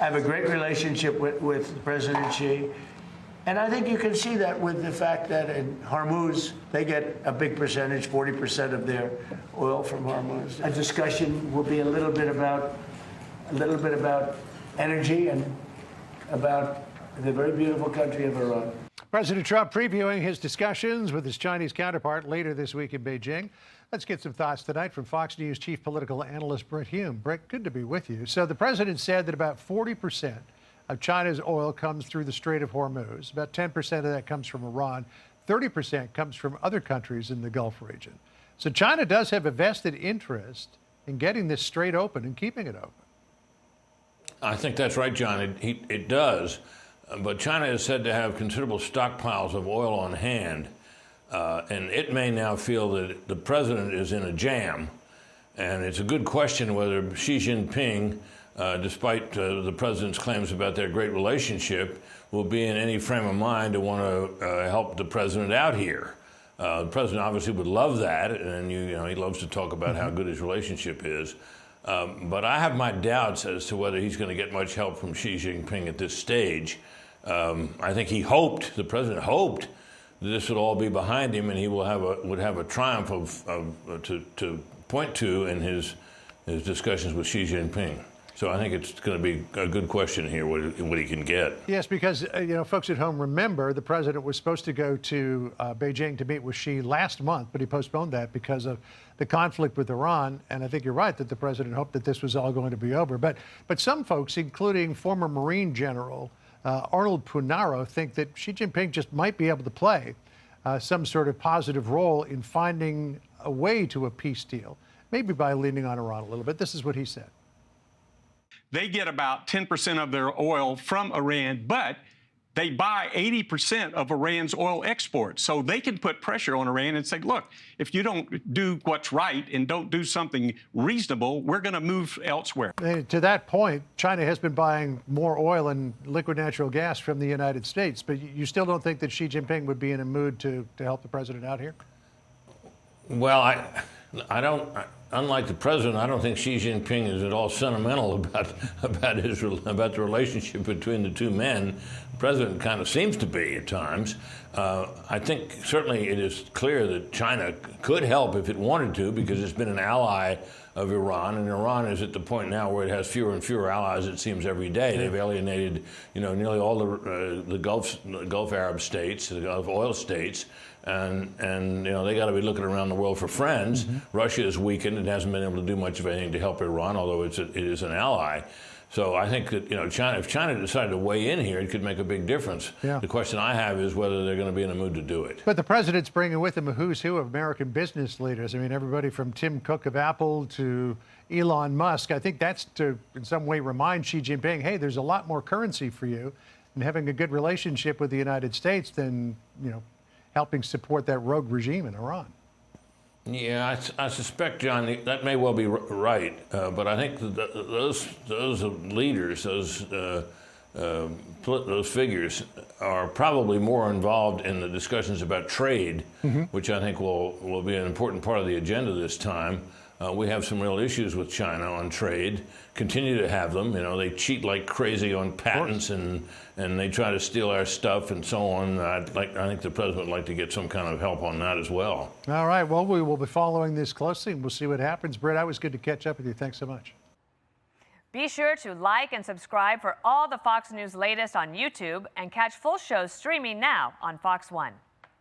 I have a great relationship with President Xi. And I think you can see that with the fact that in Hormuz, they get a big percentage, 40% of their oil from Hormuz. A discussion will be a little bit about energy and about the very beautiful country of Iran. President Trump previewing his discussions with his Chinese counterpart later this week in Beijing. Let's get some thoughts tonight from Fox News chief political analyst Brit Hume. Brit, good to be with you. So the president said that about 40% of China's oil comes through the Strait of Hormuz. About 10% of that comes from Iran. 30% comes from other countries in the Gulf region. So China does have a vested interest in getting this strait open and keeping it open. I think that's right, John. It does. But China is said to have considerable stockpiles of oil on hand. And it may now feel that the president is in a jam. And it's a good question whether Xi Jinping, despite the president's claims about their great relationship, will be in any frame of mind to want to help the president out here. The president obviously would love that, and you know he loves to talk about how good his relationship is. But I have my doubts as to whether he's going to get much help from Xi Jinping at this stage. I think the president hoped that this would all be behind him, and he would have a triumph to point to in his discussions with Xi Jinping. So I think it's going to be a good question here, what he can get. Yes, because, folks at home remember the president was supposed to go to Beijing to meet with Xi last month, but he postponed that because of the conflict with Iran. And I think you're right that the president hoped that this was all going to be over. But some folks, including former Marine General Arnold Punaro, think that Xi Jinping just might be able to play some sort of positive role in finding a way to a peace deal, maybe by leaning on Iran a little bit. This is what he said. They get about 10% of their oil from Iran, but they buy 80% of Iran's oil exports. So they can put pressure on Iran and say, look, if you don't do what's right and don't do something reasonable, we're going to move elsewhere. And to that point, China has been buying more oil and liquid natural gas from the United States. But you still don't think that Xi Jinping would be in a mood to help the president out here? Well, I don't. Unlike the president, I don't think Xi Jinping is at all sentimental about the relationship between the two men. The president kind of seems to be at times. I think certainly it is clear that China could help if it wanted to, because it's been an ally of Iran, and Iran is at the point now where it has fewer and fewer allies, it seems, every day. They've alienated, nearly all the Gulf Arab states, the Gulf oil states, and they got to be looking around the world for friends. Russia is weakened and hasn't been able to do much of anything to help Iran, although it is an ally. So I think that if China decided to weigh in here, it could make a big difference. Yeah. The question I have is whether they're going to be in a mood to do it. But the president's bringing with him a who's who of American business leaders. I mean, everybody from Tim Cook of Apple to Elon Musk. I think that's to, in some way, remind Xi Jinping, hey, there's a lot more currency for you, and having a good relationship with the United States than, helping support that rogue regime in Iran. Yeah, I suspect, John, that may well be right, but I think that those leaders, those figures, are probably more involved in the discussions about trade, which I think will be an important part of the agenda this time. We have some real issues with China on trade, continue to have them. They cheat like crazy on patents, and they try to steal our stuff and so on. I think the president would like to get some kind of help on that as well. All right. Well, we will be following this closely, and we'll see what happens. Britt, it was good to catch up with you. Thanks so much. Be sure to like and subscribe for all the Fox News latest on YouTube, and catch full shows streaming now on Fox One.